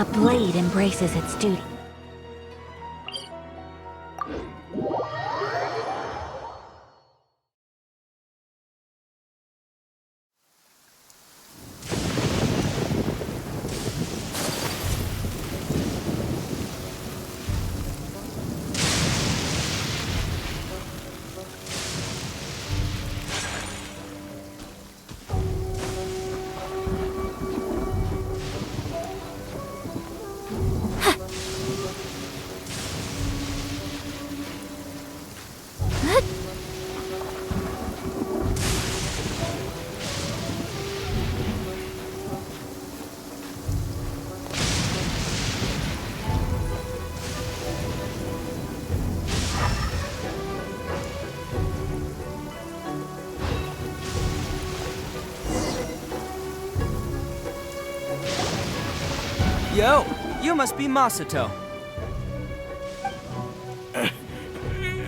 A blade embraces its duty. Yo, you must be Masato.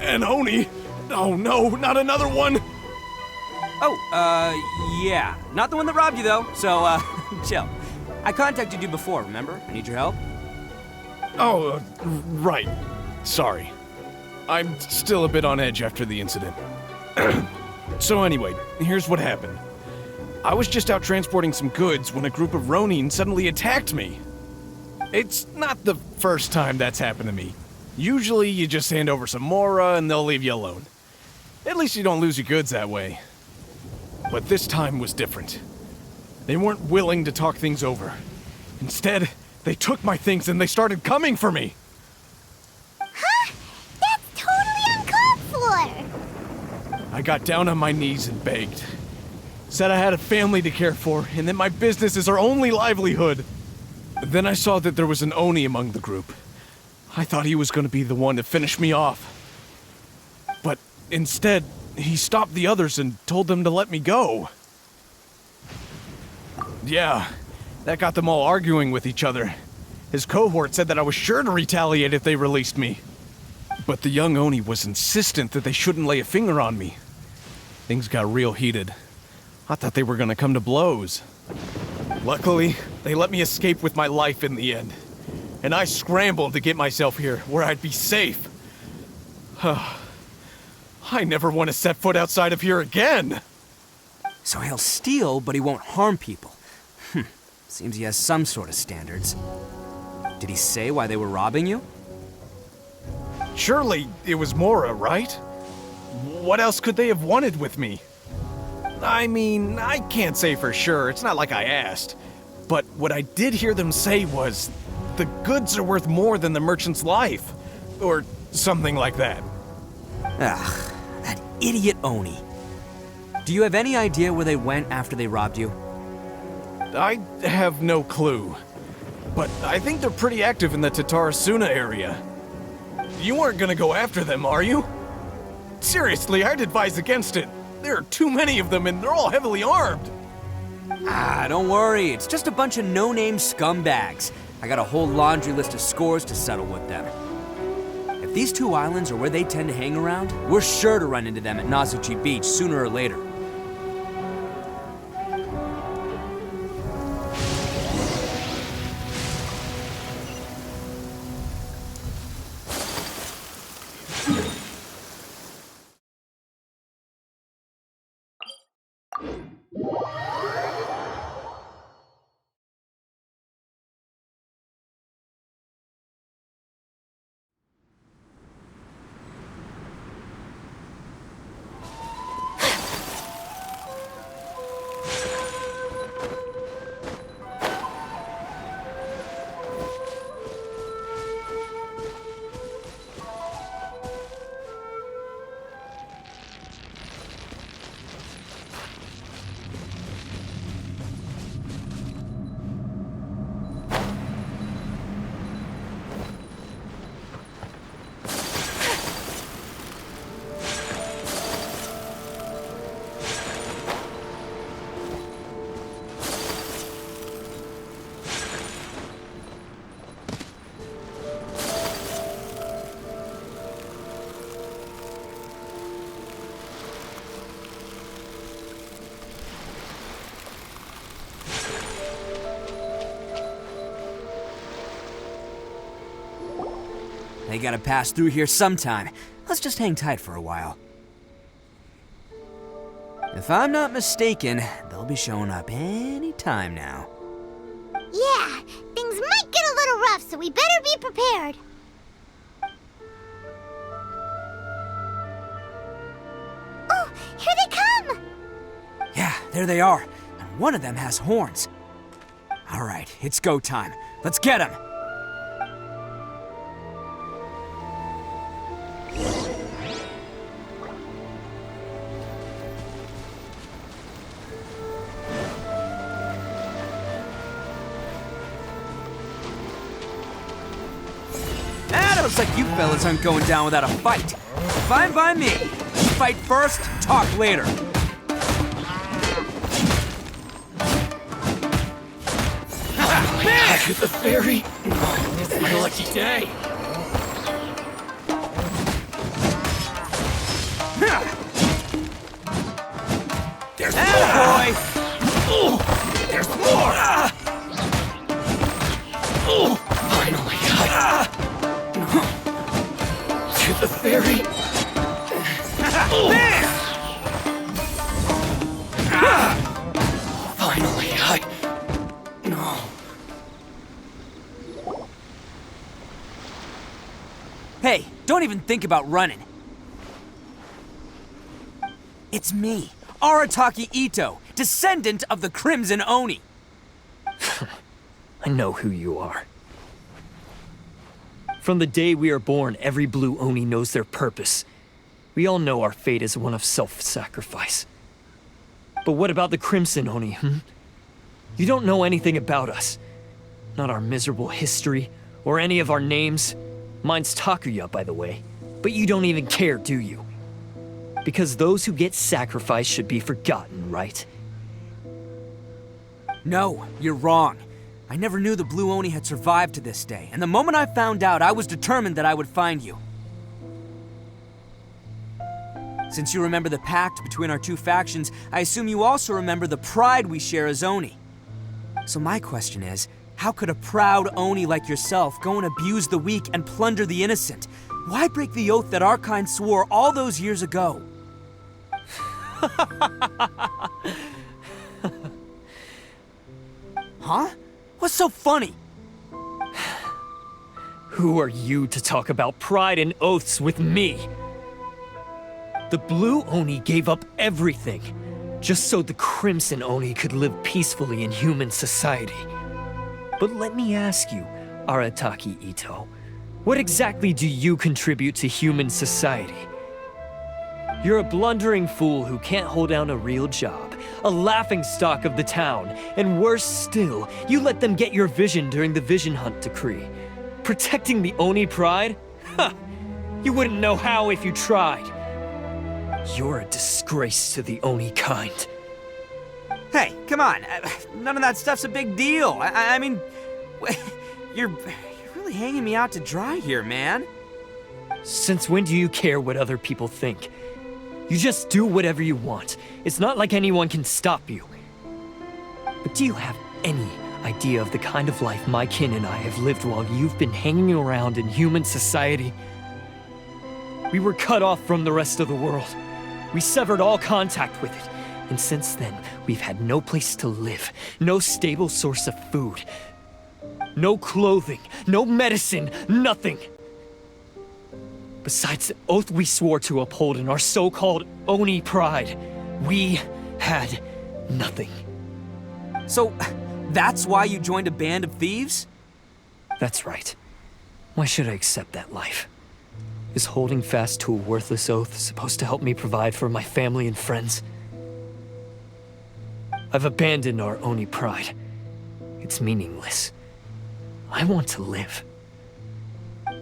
An Oni? Oh no, not another one! Oh, yeah. Not the one that robbed you, though, so, chill. I contacted you before, remember? I need your help. Oh, right. Sorry. I'm still a bit on edge after the incident. So anyway, here's what happened. I was just out transporting some goods when a group of Ronin suddenly attacked me. It's not the first time that's happened to me. Usually you just hand over some Mora and they'll leave you alone. At least you don't lose your goods that way. But this time was different. They weren't willing to talk things over. Instead, they took my things and they started coming for me. Huh? That's totally uncalled for! I got down on my knees and begged. Said I had a family to care for and that my business is our only livelihood. Then I saw that there was an Oni among the group. I thought he was going to be the one to finish me off. But instead, he stopped the others and told them to let me go. Yeah, that got them all arguing with each other. His cohort said that I was sure to retaliate if they released me. But the young Oni was insistent that they shouldn't lay a finger on me. Things got real heated. I thought they were going to come to blows. Luckily, they let me escape with my life in the end. And I scrambled to get myself here, where I'd be safe. I never want to set foot outside of here again! So he'll steal, but he won't harm people. Seems he has some sort of standards. Did he say why they were robbing you? Surely it was Mora, right? What else could they have wanted with me? I mean, I can't say for sure, it's not like I asked. But what I did hear them say was, the goods are worth more than the merchant's life. Or something like that. Ugh, that idiot Oni. Do you have any idea where they went after they robbed you? I have no clue. But I think they're pretty active in the Tatarasuna area. You aren't gonna go after them, are you? Seriously, I'd advise against it. There are too many of them and they're all heavily armed. Ah, don't worry. It's just a bunch of no-name scumbags. I got a whole laundry list of scores to settle with them. If these two islands are where they tend to hang around, we're sure to run into them at Nazuchi Beach sooner or later. gotta pass through here sometime. Let's just hang tight for a while. If I'm not mistaken, they'll be showing up any time now. Yeah, things might get a little rough, so we better be prepared. Oh, here they come! Yeah, there they are. And one of them has horns. All right, it's go time. Let's get them! Looks like you fellas aren't going down without a fight. Fine by me. Fight first, talk later. Back with the fairy? It's my lucky day. There's more! Oh, there's more! Oh, finally! To the fairy. Finally, No. Hey, don't even think about running. It's me, Arataki Ito, descendant of the Crimson Oni. I know who you are. From the day we are born, every blue Oni knows their purpose. We all know our fate is one of self-sacrifice. But what about the Crimson Oni, You don't know anything about us. Not our miserable history, or any of our names. Mine's Takuya, by the way. But you don't even care, do you? Because those who get sacrificed should be forgotten, right? No, you're wrong. I never knew the Blue Oni had survived to this day, and the moment I found out, I was determined that I would find you. Since you remember the pact between our two factions, I assume you also remember the pride we share as Oni. So my question is, how could a proud Oni like yourself go and abuse the weak and plunder the innocent? Why break the oath that our kind swore all those years ago? Huh? What's so funny? Who are you to talk about pride and oaths with me? The Blue Oni gave up everything, just so the Crimson Oni could live peacefully in human society. But let me ask you, Arataki Ito, what exactly do you contribute to human society? You're a blundering fool who can't hold down a real job, a laughingstock of the town, and worse still, you let them get your vision during the Vision Hunt decree. Protecting the Oni pride? Ha! You wouldn't know how if you tried. You're a disgrace to the Oni kind. Hey, come on. None of that stuff's a big deal. I mean, you're really hanging me out to dry here, man. Since when do you care what other people think? You just do whatever you want. It's not like anyone can stop you. But do you have any idea of the kind of life my kin and I have lived while you've been hanging around in human society? We were cut off from the rest of the world. We severed all contact with it. And since then, we've had no place to live, no stable source of food, no clothing, no medicine, nothing. Besides the oath we swore to uphold in our so-called Oni pride, we had nothing. So, that's why you joined a band of thieves? That's right. Why should I accept that life? Is holding fast to a worthless oath supposed to help me provide for my family and friends? I've abandoned our Oni pride. It's meaningless. I want to live.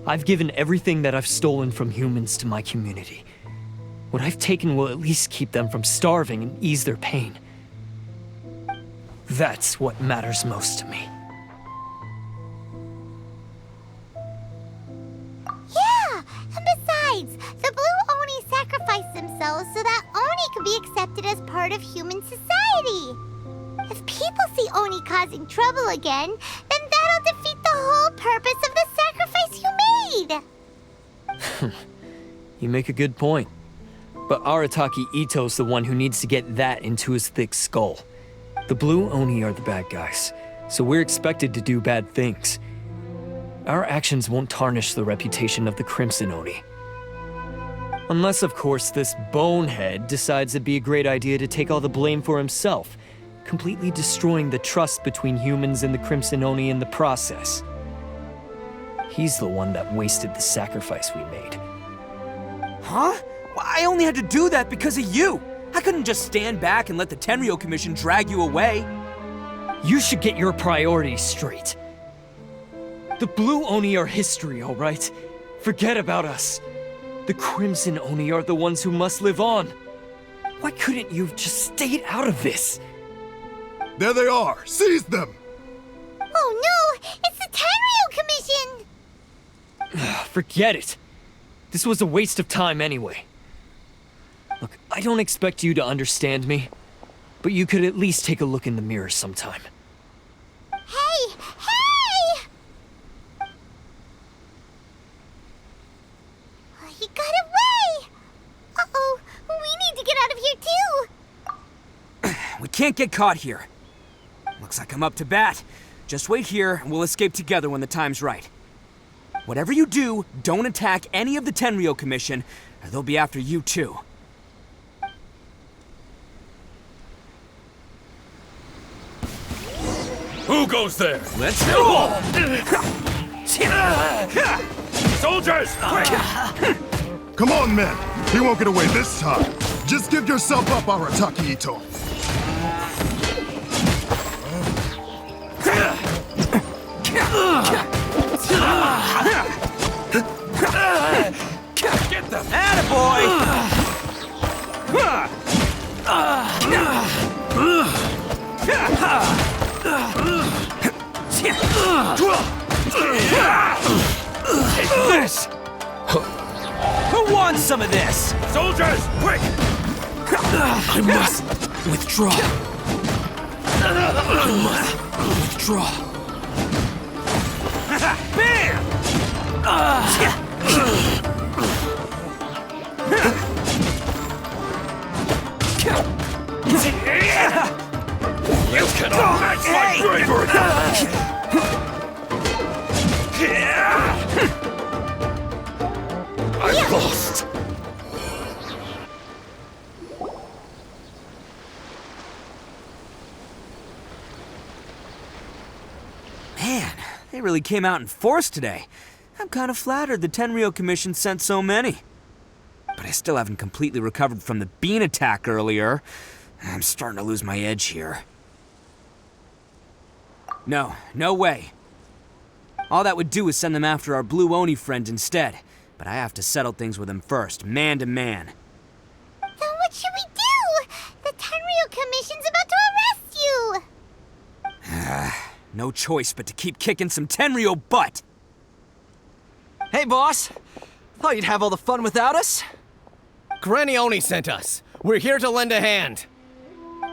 I've given everything that I've stolen from humans to my community. What I've taken will at least keep them from starving and ease their pain. That's what matters most to me. Yeah, and besides, the Blue Oni sacrificed themselves so that Oni could be accepted as part of human society. If people see Oni causing trouble again, then that'll defeat the whole purpose of the sacrifice you made. You make a good point. But Arataki Ito's the one who needs to get that into his thick skull. The Blue Oni are the bad guys, so we're expected to do bad things. Our actions won't tarnish the reputation of the Crimson Oni. Unless, of course, this bonehead decides it'd be a great idea to take all the blame for himself, completely destroying the trust between humans and the Crimson Oni in the process. He's the one that wasted the sacrifice we made. Huh? Well, I only had to do that because of you. I couldn't just stand back and let the Tenryo Commission drag you away. You should get your priorities straight. The Blue Oni are history, all right? Forget about us. The Crimson Oni are the ones who must live on. Why couldn't you have just stayed out of this? There they are! Seize them! Oh no! It's the Tenryo Commission! Forget it. This was a waste of time anyway. Look, I don't expect you to understand me, but you could at least take a look in the mirror sometime. Hey! Hey! He got away! Uh-oh, we need to get out of here too! We can't get caught here. Looks like I'm up to bat. Just wait here and we'll escape together when the time's right. Whatever you do, don't attack any of the Tenryo Commission, or they'll be after you too. Who goes there? Let's go! Soldiers! Quick! Come on, men! He won't get away this time! Just give yourself up, Arataki Ito! Get them! Attaboy! Take this! Who wants some of this? Soldiers! Quick! I must withdraw. I must withdraw. Bam! You cannot match my bravery! I lost! Man, they really came out in force today. I'm kind of flattered the Tenryo Commission sent so many. But I still haven't completely recovered from the bean attack earlier. I'm starting to lose my edge here. No, no way. All that would do is send them after our Blue Oni friend instead. But I have to settle things with him first, man to man. Then what should we do? The Tenryo Commission's about to arrest you! No choice but to keep kicking some Tenryo butt. Hey, boss. Thought you'd have all the fun without us? Granny Oni sent us. We're here to lend a hand.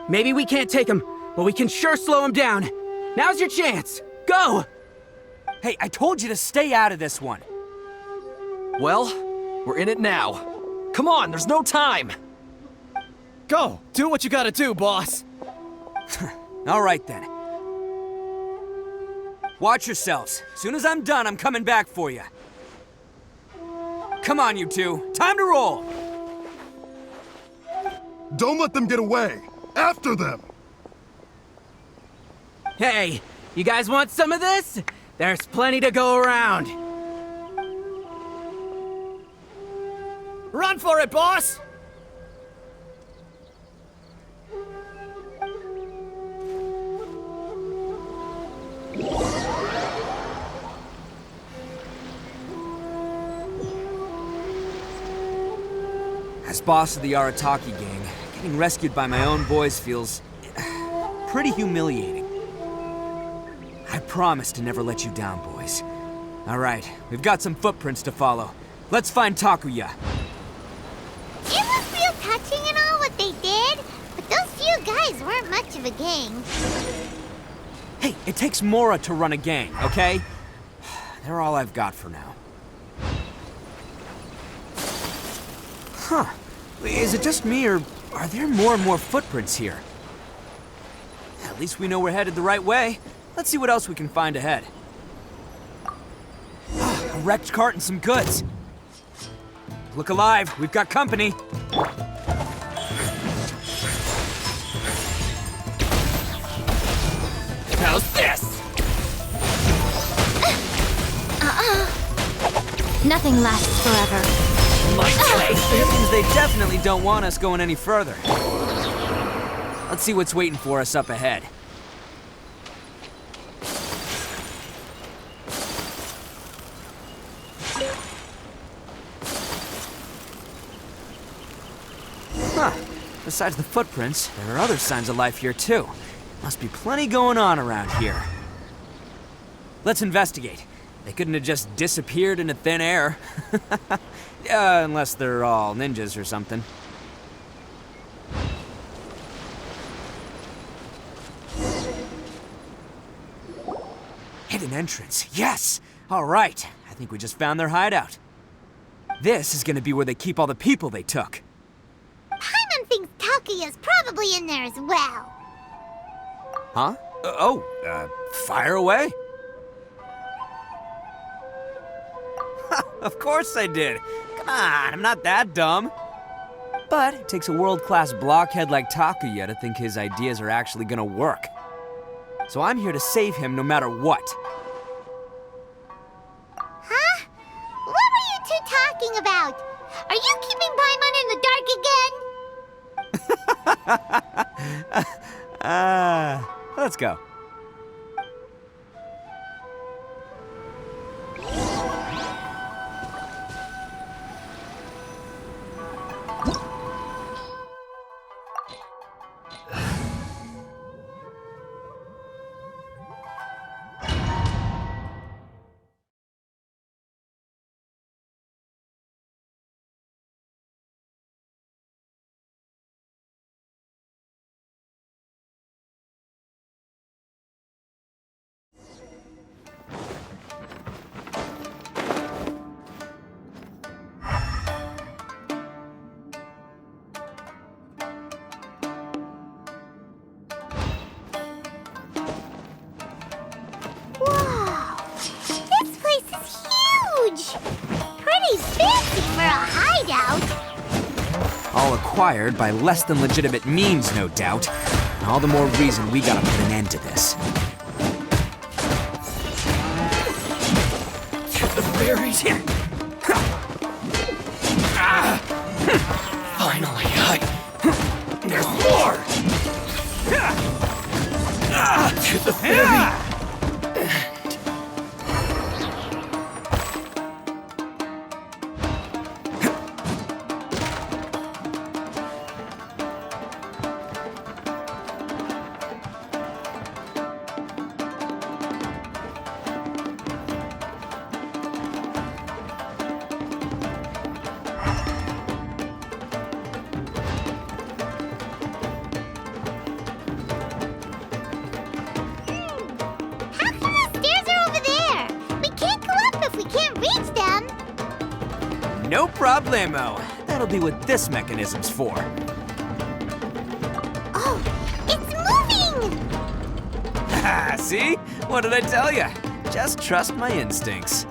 Maybe we can't take him, but we can sure slow him down. Now's your chance. Go! Hey, I told you to stay out of this one. Well, we're in it now. Come on, there's no time. Go! Do what you gotta do, boss. All right then. Watch yourselves. Soon as I'm done, I'm coming back for you. Come on, you two. Time to roll. Don't let them get away! After them! Hey, you guys want some of this? There's plenty to go around. Run for it, boss! As boss of the Arataki gang, getting rescued by my own boys feels pretty humiliating. I promise to never let you down, boys. All right, we've got some footprints to follow. Let's find Takuya. It was real touching and all what they did, but those few guys weren't much of a gang. Hey, it takes Mora to run a gang, okay? They're all I've got for now. Huh. Is it just me, or are there more and more footprints here? At least we know we're headed the right way. Let's see what else we can find ahead. A wrecked cart and some goods. Look alive, we've got company. How's this? Nothing lasts forever. It means they definitely don't want us going any further. Let's see what's waiting for us up ahead. Huh. Besides the footprints, there are other signs of life here too. Must be plenty going on around here. Let's investigate. They couldn't have just disappeared into thin air. Unless they're all ninjas or something. Hidden entrance, yes! All right, I think we just found their hideout. This is gonna be where they keep all the people they took. Paimon thinks Takuya's probably in there as well. Huh? Fire away? Of course I did. Come on, I'm not that dumb. But it takes a world-class blockhead like Takuya to think his ideas are actually gonna work. So I'm here to save him no matter what. Huh? What were you two talking about? Are you keeping Paimon in the dark again? Let's go. Whoa! This place is huge! Pretty fancy for a hideout. All acquired by less than legitimate means, no doubt. And all the more reason we gotta put an end to this. The fairies here. Finally, there's more. To the fairy. How come the stairs are over there? We can't go up if we can't reach them. No problemo. That'll be what this mechanism's for. Oh, it's moving! See? What did I tell you? Just trust my instincts.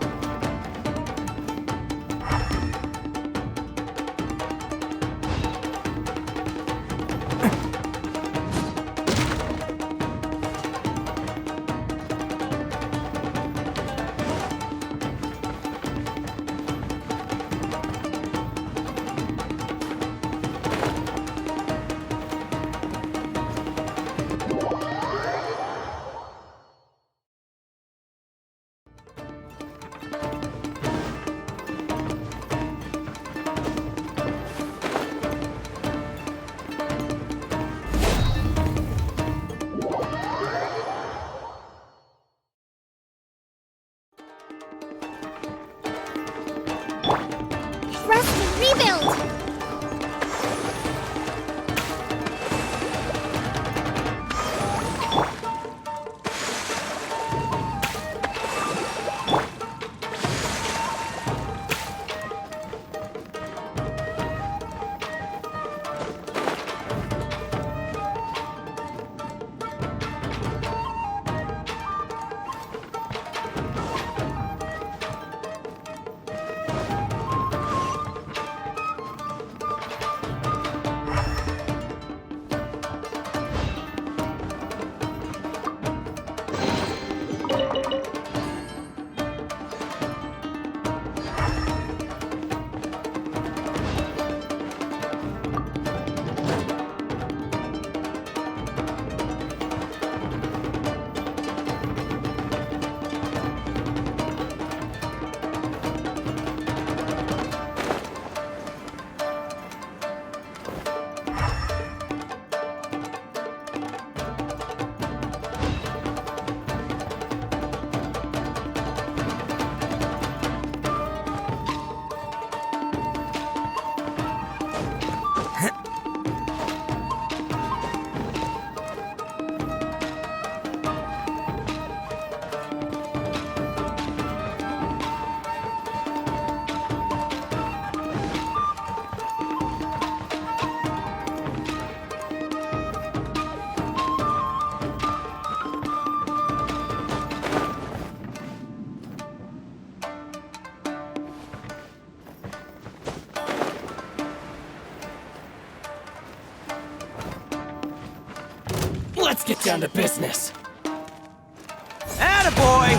Let's get down to business. Attaboy!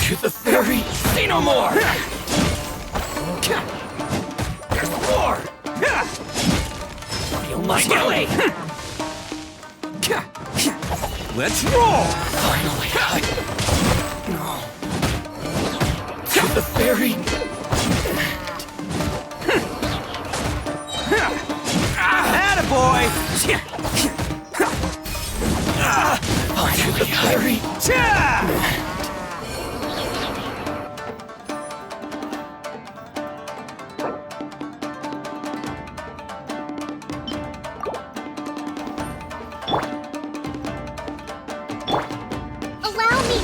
To the ferry, say no more! There's more! Feel my belly! Let's roll! Finally, No. To the ferry! Attaboy! To the ferry! Allow me.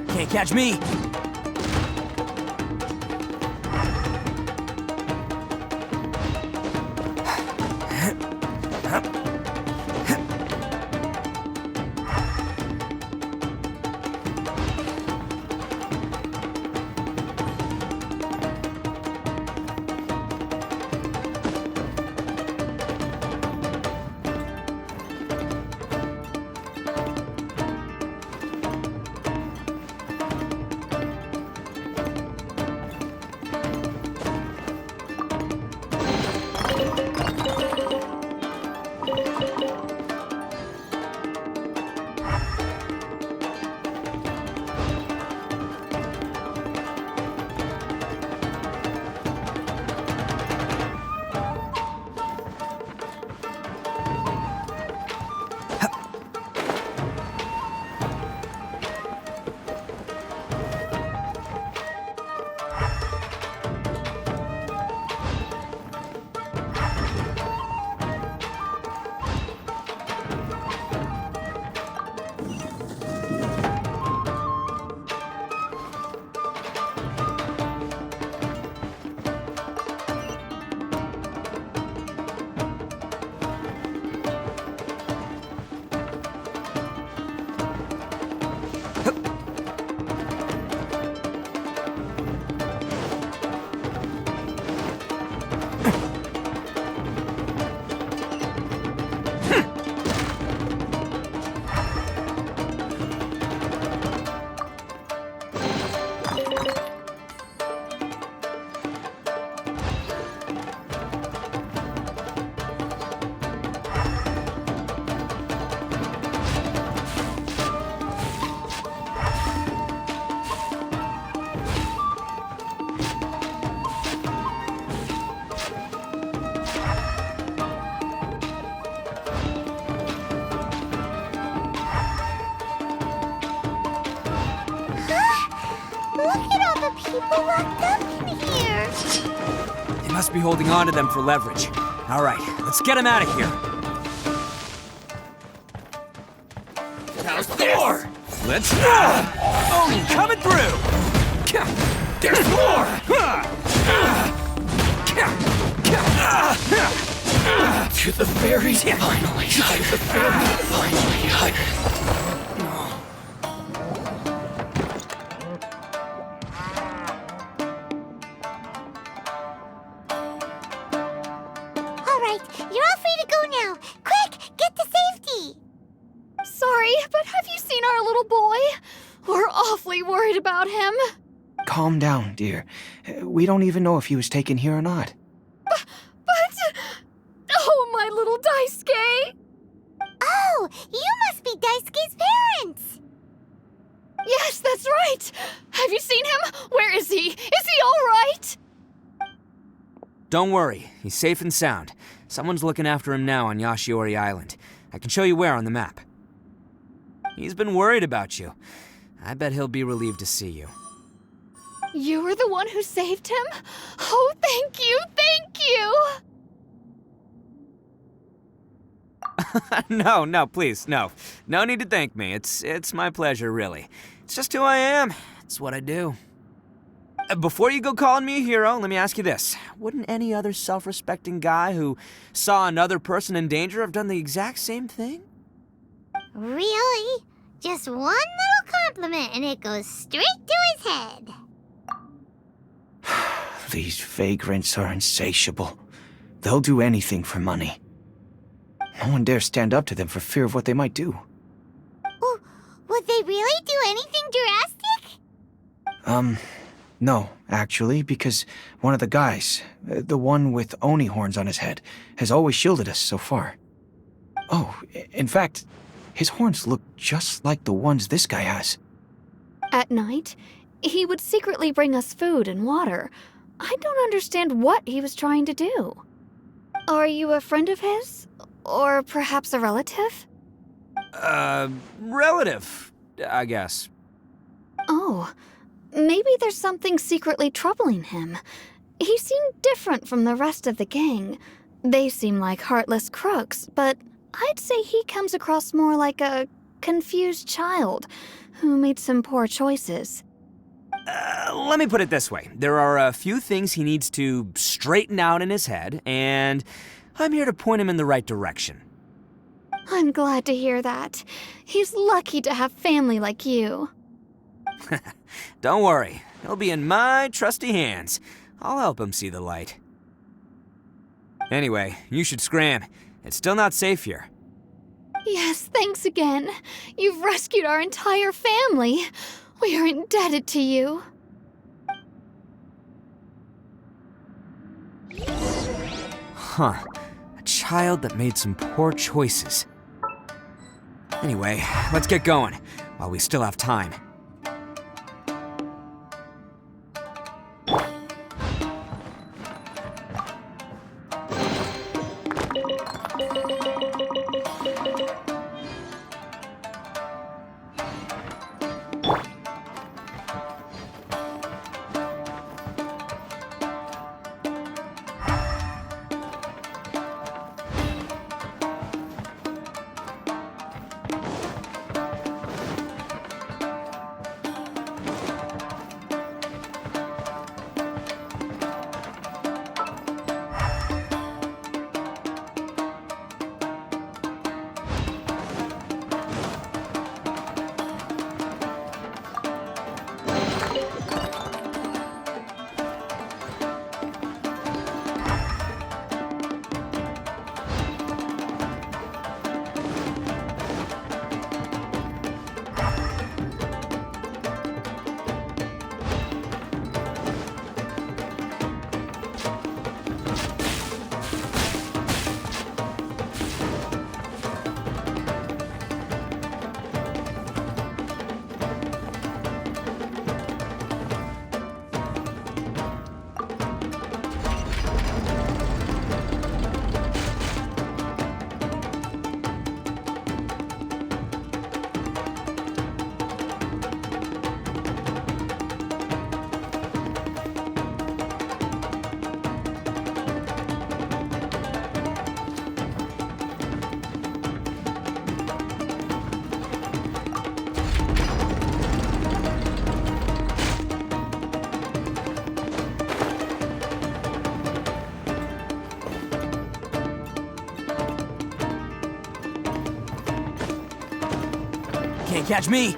Can't catch me! Look at all the people locked up in here. They must be holding on to them for leverage. All right, let's get them out of here. How's more? Let's roll! Oni coming through! There's more! To the ferry, finally. To the ferry, finally. All right, you're all free to go now. Quick, get to safety. Sorry, but have you seen our little boy? We're awfully worried about him. Calm down, dear. We don't even know if he was taken here or not. But... Oh, my little Daisuke! Oh, you must be Daisuke's parents. Yes, that's right! Have you seen him? Where is he? Is he all right? Don't worry, he's safe and sound. Someone's looking after him now on Yashiori Island. I can show you where on the map. He's been worried about you. I bet he'll be relieved to see you. You were the one who saved him? Oh, thank you, thank you! No, please, no. No need to thank me. It's my pleasure, really. It's just who I am. It's what I do. Before you go calling me a hero, let me ask you this. Wouldn't any other self-respecting guy who saw another person in danger have done the exact same thing? Really? Just one little compliment and it goes straight to his head. These vagrants are insatiable. They'll do anything for money. No one dares stand up to them for fear of what they might do. Would they really do anything drastic? No, actually, because one of the guys, the one with Oni horns on his head, has always shielded us so far. Oh, in fact, his horns look just like the ones this guy has. At night, he would secretly bring us food and water. I don't understand what he was trying to do. Are you a friend of his? Or perhaps a relative? Relative, I guess. Oh, maybe there's something secretly troubling him. He seemed different from the rest of the gang. They seem like heartless crooks, but I'd say he comes across more like a confused child who made some poor choices. Let me put it this way. There are a few things he needs to straighten out in his head, and I'm here to point him in the right direction. I'm glad to hear that. He's lucky to have family like you. Don't worry. He'll be in my trusty hands. I'll help him see the light. Anyway, you should scram. It's still not safe here. Yes, thanks again. You've rescued our entire family. We are indebted to you. Huh. A child that made some poor choices. Anyway, let's get going, while we still have time. Can't catch me!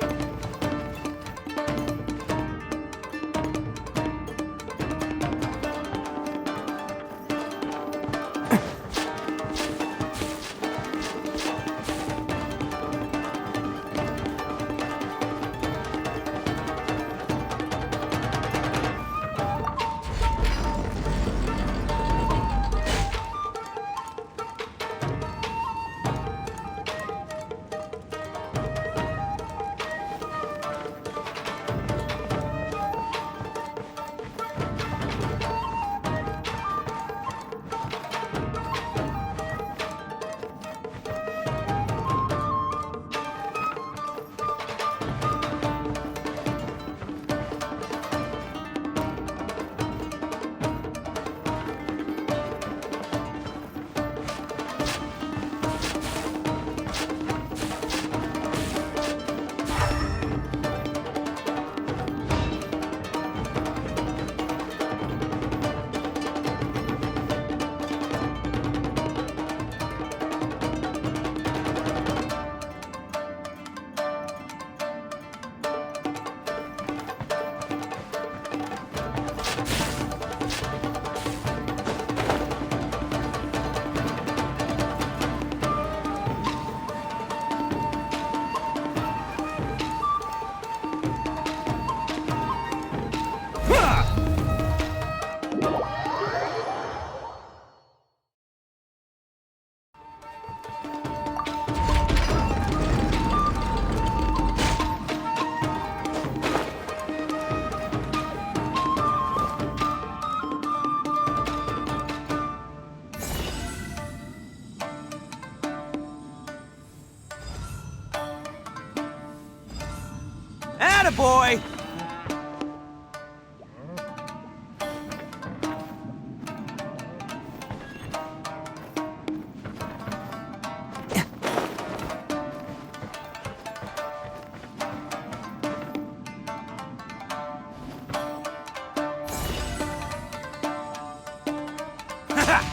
Attaboy!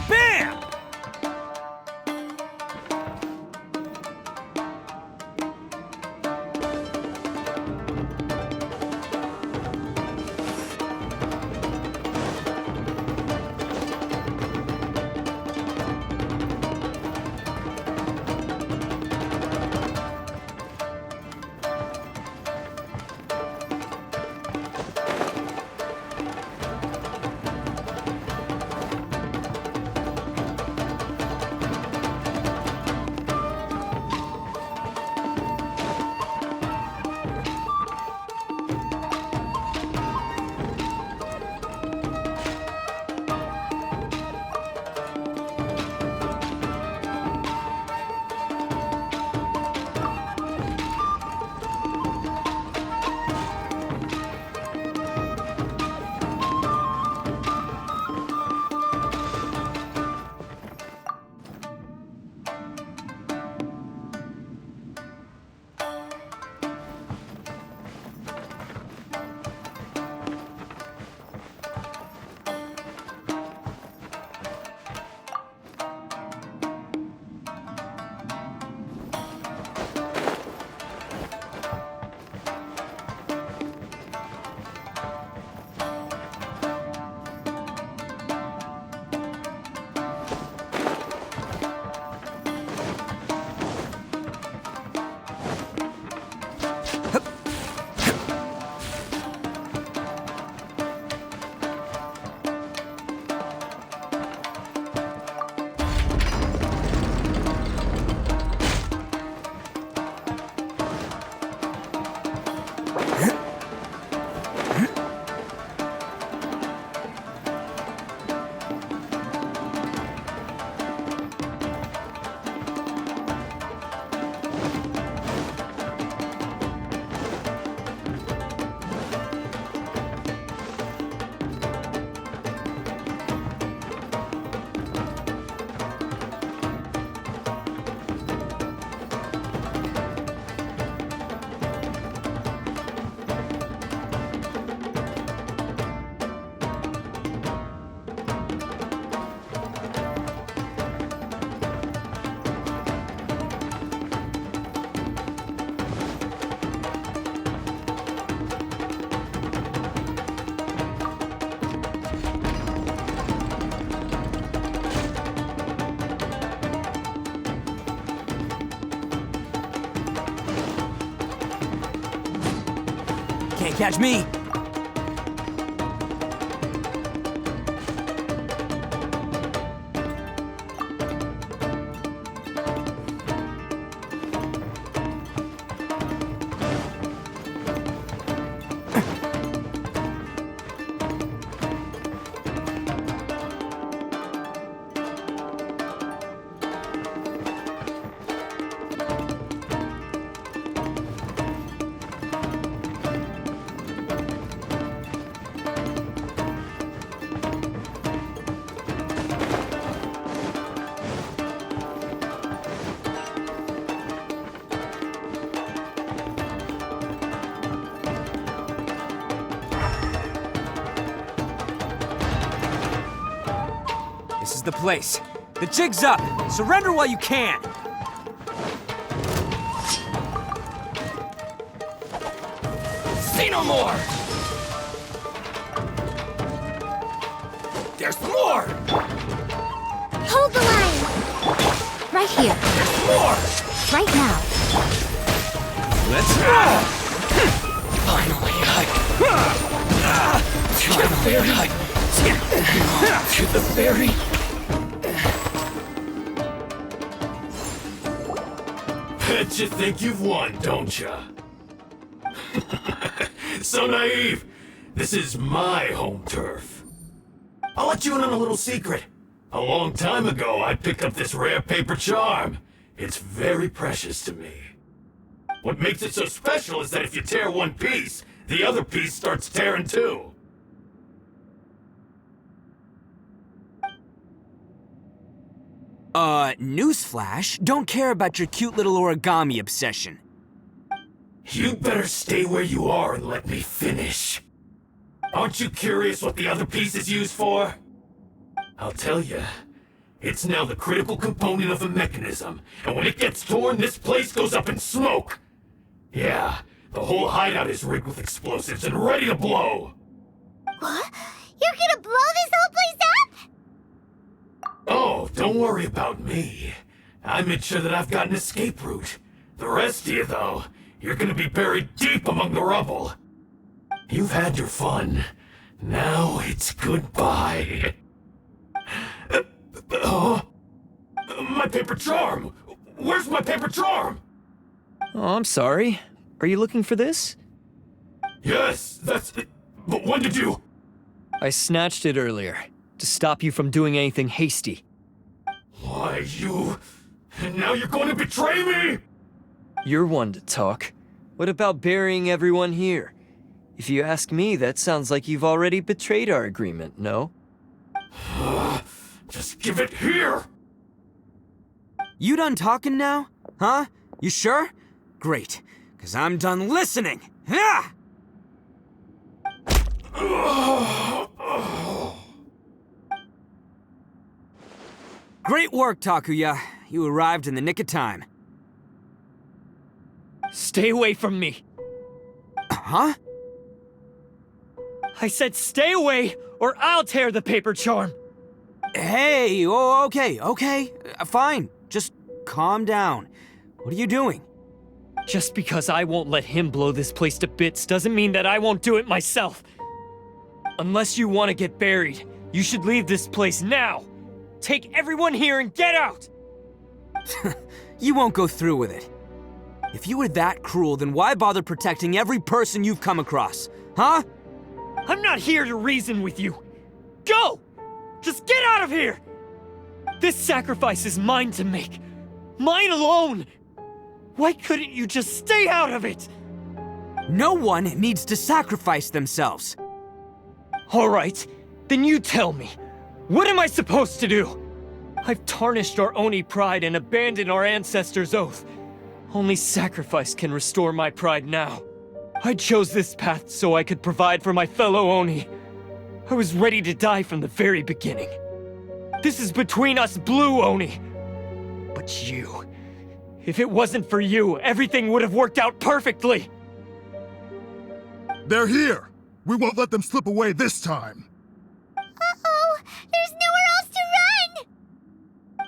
Bam! Can't catch me! This is the place. The jig's up! Surrender while you can! See no more! There's more! Hold the line! Right here. There's more! Right now. Let's go! Finally, to the very... to the very... Bet you think you've won, don't ya? So naive. This is my home turf. I'll let you in on a little secret. A long time ago, I picked up this rare paper charm. It's very precious to me. What makes it so special is that if you tear one piece, the other piece starts tearing too. Newsflash, don't care about your cute little origami obsession. You better stay where you are and let me finish. Aren't you curious what the other piece is used for? I'll tell you. It's now the critical component of the mechanism, and when it gets torn, this place goes up in smoke. Yeah, the whole hideout is rigged with explosives and ready to blow. What? You're gonna blow this whole place up? Oh, don't worry about me. I made sure that I've got an escape route. The rest of you, though, you're gonna be buried deep among the rubble. You've had your fun. Now it's goodbye. My paper charm! Where's my paper charm? Oh, I'm sorry. Are you looking for this? Yes, that's it. But when did you... I snatched it earlier, to stop you from doing anything hasty. Why, you... And now you're going to betray me? You're one to talk. What about burying everyone here? If you ask me, that sounds like you've already betrayed our agreement, no? Just give it here! You done talking now? Huh? You sure? Great, because I'm done listening. Ah! Great work, Takuya. You arrived in the nick of time. Stay away from me. Huh? I said stay away, or I'll tear the paper charm. Hey, oh, okay. Fine. Just calm down. What are you doing? Just because I won't let him blow this place to bits doesn't mean that I won't do it myself. Unless you want to get buried, you should leave this place now. Take everyone here and get out! You won't go through with it. If you were that cruel, then why bother protecting every person you've come across? Huh? I'm not here to reason with you. Go! Just get out of here! This sacrifice is mine to make. Mine alone! Why couldn't you just stay out of it? No one needs to sacrifice themselves. All right, then you tell me. What am I supposed to do? I've tarnished our Oni pride and abandoned our ancestors' oath. Only sacrifice can restore my pride now. I chose this path so I could provide for my fellow Oni. I was ready to die from the very beginning. This is between us Blue Oni. But you... If it wasn't for you, everything would have worked out perfectly! They're here! We won't let them slip away this time! Uh-oh! There's nowhere else to run!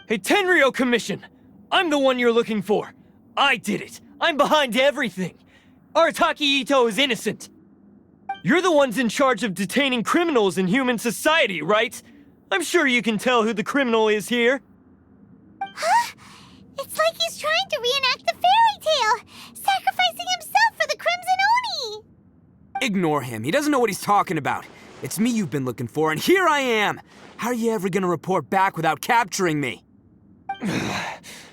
Hey, Tenryo Commission! I'm the one you're looking for. I did it. I'm behind everything. Arataki Ito is innocent. You're the ones in charge of detaining criminals in human society, right? I'm sure you can tell who the criminal is here. Huh? It's like he's trying to reenact the fairy tale, sacrificing himself for the Crimson Oni! Ignore him. He doesn't know what he's talking about. It's me you've been looking for, and here I am! How are you ever gonna report back without capturing me?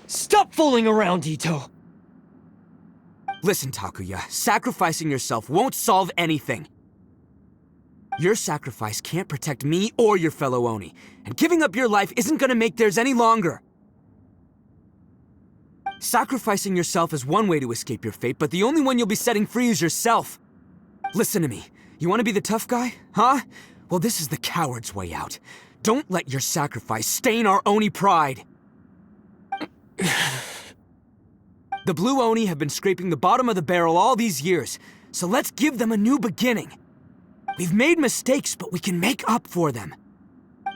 Stop fooling around, Ito! Listen, Takuya, sacrificing yourself won't solve anything. Your sacrifice can't protect me or your fellow Oni, and giving up your life isn't gonna make theirs any longer. Sacrificing yourself is one way to escape your fate, but the only one you'll be setting free is yourself. Listen to me. You want to be the tough guy? Huh? Well, this is the coward's way out. Don't let your sacrifice stain our Oni pride. The Blue Oni have been scraping the bottom of the barrel all these years, so let's give them a new beginning. We've made mistakes, but we can make up for them.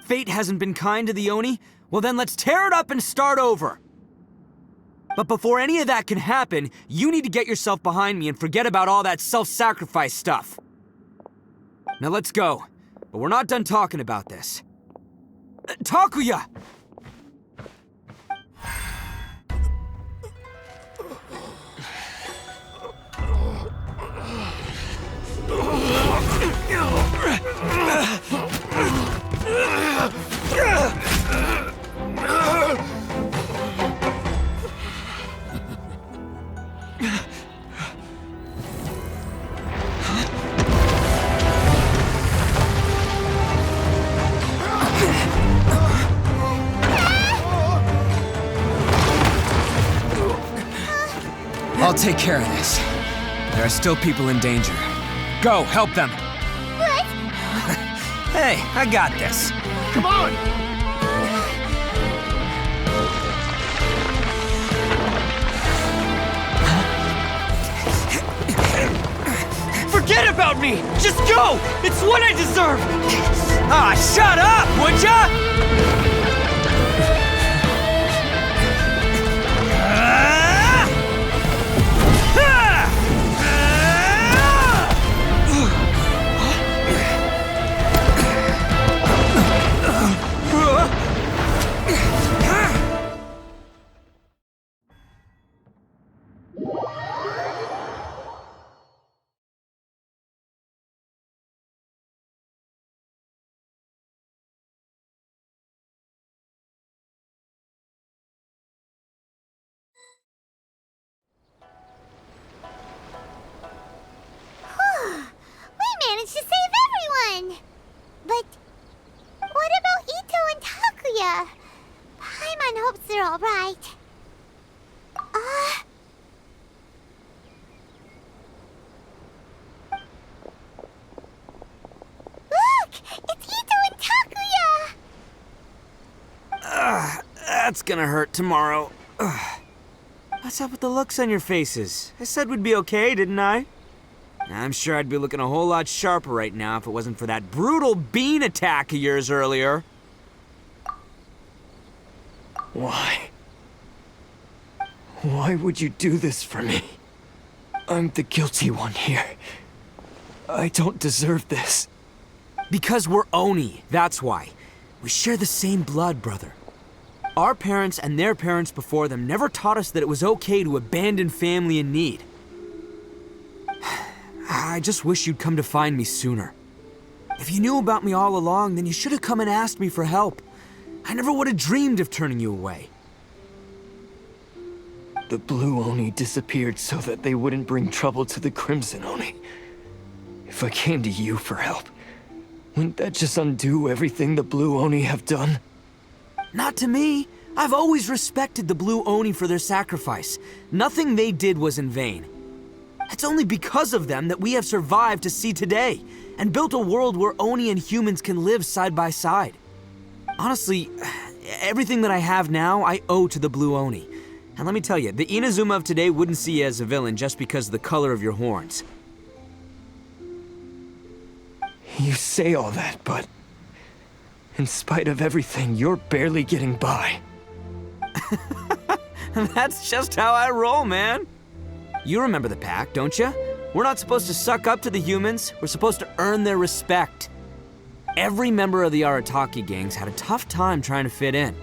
Fate hasn't been kind to the Oni? Well then let's tear it up and start over. But before any of that can happen, you need to get yourself behind me and forget about all that self-sacrifice stuff. Now let's go. But we're not done talking about this. Takuya! I'll take care of this. There are still people in danger. Go, help them. What? Hey, I got this. Come on! Forget about me! Just go! It's what I deserve! Ah, shut up, would ya? We managed to save everyone! But what about Ito and Takuya? Paimon hopes they're alright. Look! It's Ito and Takuya! That's gonna hurt tomorrow. What's up with the looks on your faces? I said we'd be okay, didn't I? I'm sure I'd be looking a whole lot sharper right now if it wasn't for that brutal bean attack of yours earlier. Why? Why would you do this for me? I'm the guilty one here. I don't deserve this. Because we're Oni, that's why. We share the same blood, brother. Our parents and their parents before them never taught us that it was okay to abandon family in need. I just wish you'd come to find me sooner. If you knew about me all along, then you should have come and asked me for help. I never would have dreamed of turning you away. The Blue Oni disappeared so that they wouldn't bring trouble to the Crimson Oni. If I came to you for help, wouldn't that just undo everything the Blue Oni have done? Not to me. I've always respected the Blue Oni for their sacrifice. Nothing they did was in vain. It's only because of them that we have survived to see today, and built a world where Oni and humans can live side by side. Honestly, everything that I have now, I owe to the Blue Oni. And let me tell you, the Inazuma of today wouldn't see you as a villain just because of the color of your horns. You say all that, but in spite of everything, you're barely getting by. That's just how I roll, man. You remember the pact, don't you? We're not supposed to suck up to the humans. We're supposed to earn their respect. Every member of the Arataki gangs had a tough time trying to fit in.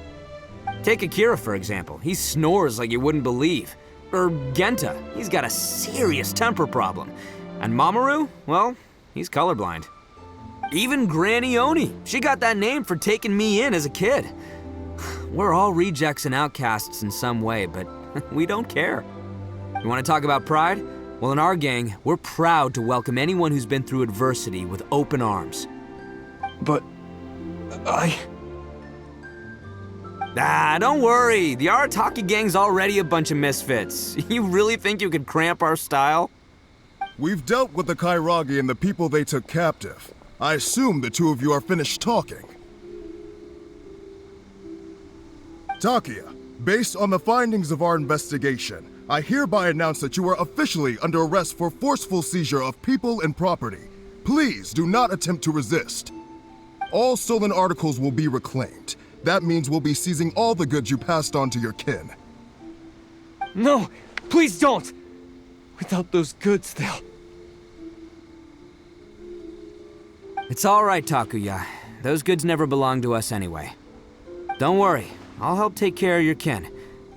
Take Akira, for example. He snores like you wouldn't believe. Or Genta. He's got a serious temper problem. And Mamoru, well, he's colorblind. Even Granny Oni. She got that name for taking me in as a kid. We're all rejects and outcasts in some way, but we don't care. You want to talk about pride? Well, in our gang, we're proud to welcome anyone who's been through adversity with open arms. But Don't worry. The Arataki gang's already a bunch of misfits. You really think you could cramp our style? We've dealt with the Kairagi and the people they took captive. I assume the two of you are finished talking. Takuya, based on the findings of our investigation, I hereby announce that you are officially under arrest for forceful seizure of people and property. Please do not attempt to resist. All stolen articles will be reclaimed. That means we'll be seizing all the goods you passed on to your kin. no, please don't! Without those goods, they'll... It's all right, Takuya. Those goods never belonged to us anyway. Don't worry. I'll help take care of your kin.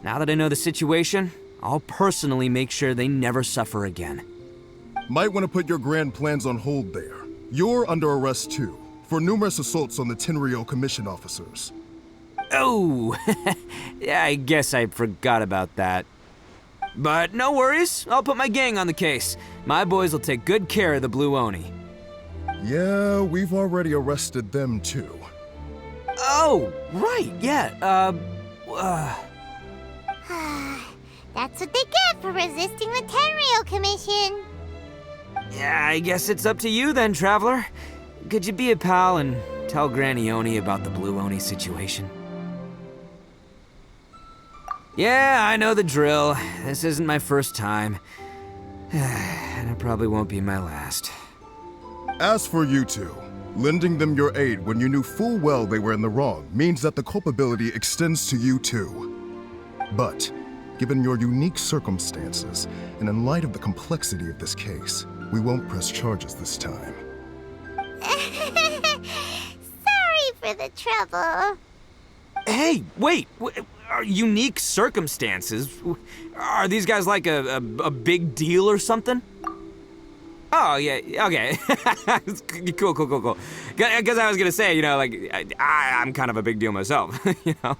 Now that I know the situation, I'll personally make sure they never suffer again. Might want to put your grand plans on hold there. You're under arrest too, for numerous assaults on the Tenryo commission officers. Oh, yeah, I guess I forgot about that. But no worries, I'll put my gang on the case. My boys will take good care of the Blue Oni. Yeah, we've already arrested them too. Oh, right, yeah, That's what they get for resisting the Tenryou Commission. Yeah, I guess it's up to you then, Traveler. Could you be a pal and tell Granny Oni about the Blue Oni situation? Yeah, I know the drill. This isn't my first time. And it probably won't be my last. As for you two, lending them your aid when you knew full well they were in the wrong means that the culpability extends to you too. But, given your unique circumstances, and in light of the complexity of this case, we won't press charges this time. Sorry for the trouble. Hey, wait! Unique circumstances? Are these guys like a big deal or something? Oh, yeah, okay. Cool. Because I was gonna say, like, I'm kind of a big deal myself, you know?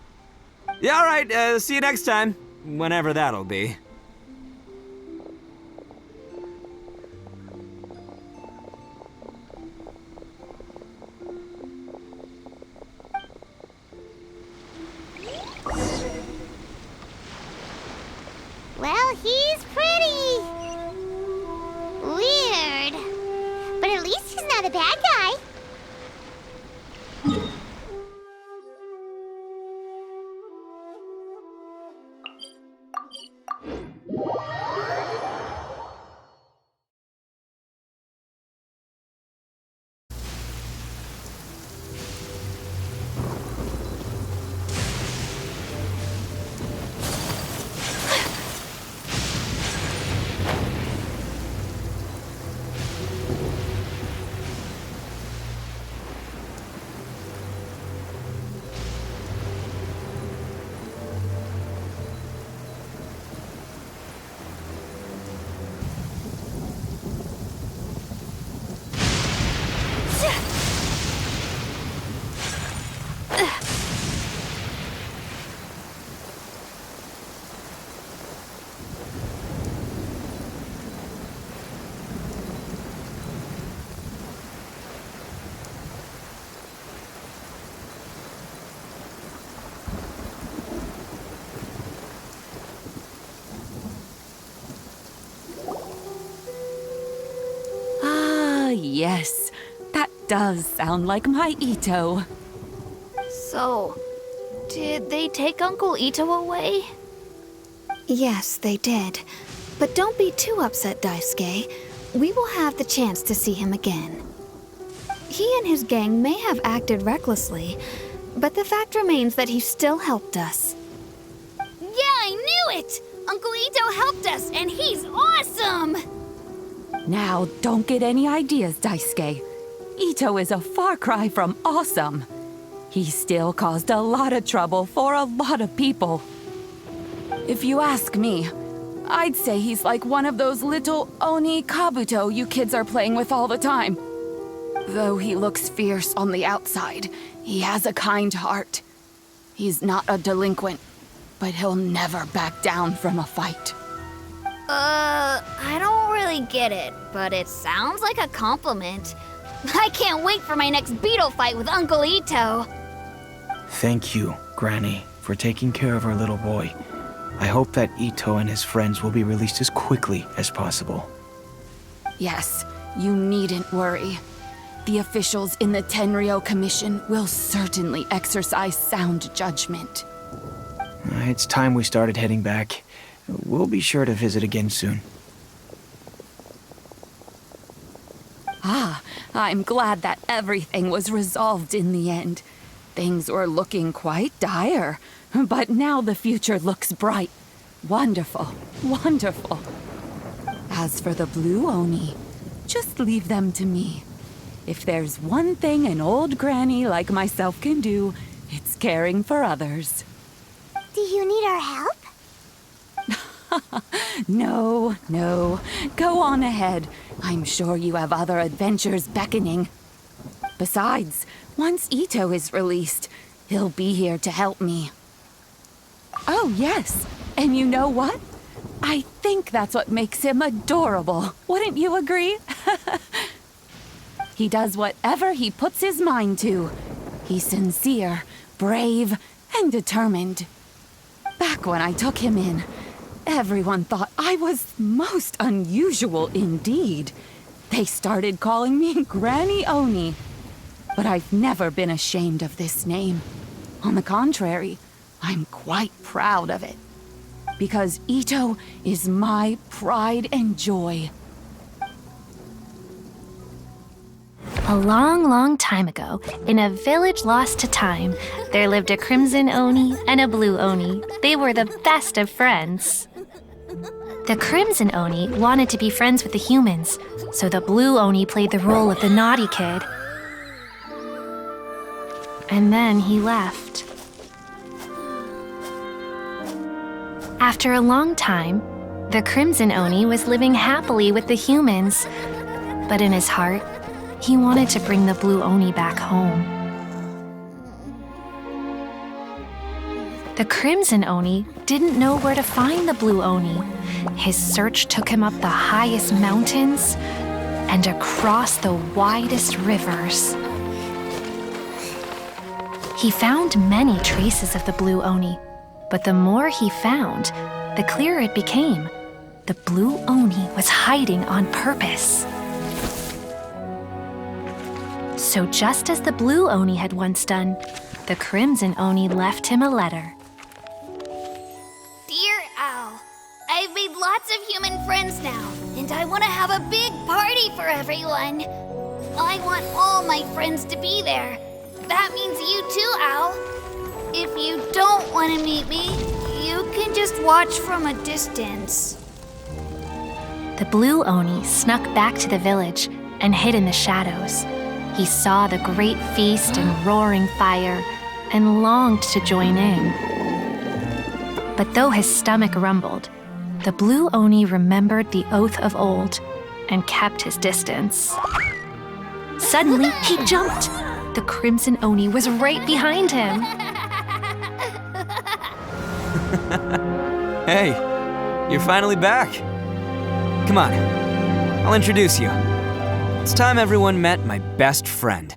Yeah, all right, see you next time. Whenever that'll be. Well, he's pretty. Weird. But at least he's not a bad guy. Yes, that does sound like my Ito. So, did they take Uncle Ito away? Yes, they did. But don't be too upset, Daisuke. We will have the chance to see him again. He and his gang may have acted recklessly, but the fact remains that he still helped us. Yeah, I knew it! Uncle Ito helped us, and he's awesome! Now, don't get any ideas, Daisuke. Ito is a far cry from awesome. He still caused a lot of trouble for a lot of people. If you ask me, I'd say he's like one of those little Oni Kabuto you kids are playing with all the time. Though he looks fierce on the outside, he has a kind heart. He's not a delinquent, but he'll never back down from a fight. I don't really get it, but it sounds like a compliment. I can't wait for my next beetle fight with Uncle Ito. Thank you, Granny, for taking care of our little boy. I hope that Ito and his friends will be released as quickly as possible. Yes, you needn't worry. The officials in the Tenryou Commission will certainly exercise sound judgment. It's time we started heading back. We'll be sure to visit again soon. Ah, I'm glad that everything was resolved in the end. Things were looking quite dire, but now the future looks bright. Wonderful, wonderful. As for the Blue Oni, just leave them to me. If there's one thing an old granny like myself can do, it's caring for others. Do you need our help? No. Go on ahead. I'm sure you have other adventures beckoning. Besides, once Ito is released, he'll be here to help me. Oh, yes. And you know what? I think that's what makes him adorable. Wouldn't you agree? He does whatever he puts his mind to. He's sincere, brave, and determined. Back when I took him in, Everyone thought I was most unusual indeed. They started calling me Granny Oni. But I've never been ashamed of this name. On the contrary, I'm quite proud of it. Because Ito is my pride and joy. A long, long time ago, in a village lost to time, there lived a crimson Oni and a blue Oni. They were the best of friends. The crimson Oni wanted to be friends with the humans, so the blue Oni played the role of the naughty kid. And then he left. After a long time, the crimson Oni was living happily with the humans, but in his heart, he wanted to bring the blue Oni back home. The crimson Oni didn't know where to find the blue Oni. His search took him up the highest mountains and across the widest rivers. He found many traces of the blue Oni, but the more he found, the clearer it became. The blue Oni was hiding on purpose. So just as the blue Oni had once done, the crimson Oni left him a letter. Dear Owl, I've made lots of human friends now, and I want to have a big party for everyone. I want all my friends to be there. That means you too, Owl. If you don't want to meet me, you can just watch from a distance. The blue Oni snuck back to the village and hid in the shadows. He saw the great feast and roaring fire and longed to join in. But though his stomach rumbled, the blue Oni remembered the oath of old and kept his distance. Suddenly, he jumped. The crimson Oni was right behind him. Hey, you're finally back. Come on, I'll introduce you. It's time everyone met my best friend.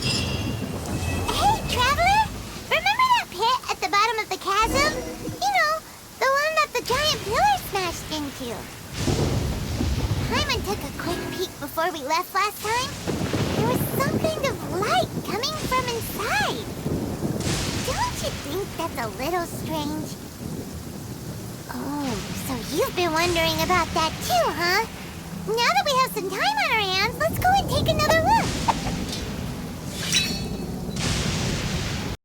Hey, Traveler! Remember that pit at the bottom of the chasm? You know, the one that the giant pillar smashed into. Hyman took a quick peek before we left last time. There was some kind of light coming from inside. Don't you think that's a little strange? Oh, so you've been wondering about that too, huh? Now that we have some time on our hands, let's go and take another look.